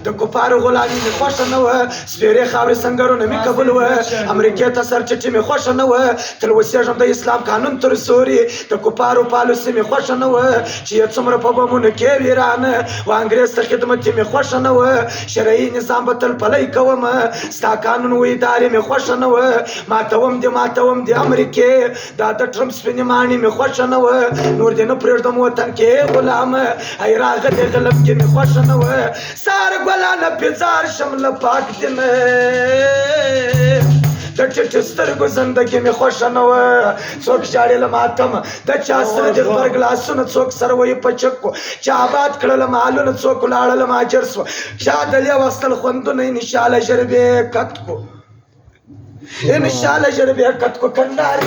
د کفارو غلامي مې خوښه نه وه سپېرې خاورې سنګرونه مې قبول وه امریکې ته سرچټي مې خوښه نه وه تل اوسېږم د اسلام قانون تر سوري د کفارو پالوسي مې خوښه نه وه چې یې څومره په بمونو کې ویرانه و انګرېز ته خدمتي مې خوښه نه وه شرعي نظام به تل پلی کومه ستا قانون و ادارې مې خوښه نه وه ماتوم دې امریکې دا د ټرمپ سپینې ماڼۍ مې خوښه نه وه نور دې نه پرېږدم وطن کې غلامه ای راغلې غلبګې مې خوښه نه وه سار ګلانه بیزار شم له پاک دینه د ټیټ سترګو زندګي مې خوښه نه وه څوک ژاړي له ماتمه د چا سره د غبرګ لاسونه څوک سره وایي په چکو چا آباد کړله مالونه څوک ولاړله ماجر سوه چا دلې واخیستل خوندونه انشاءالله ژر به یې کت کو انشاءالله ژر به یې کت کو کندهار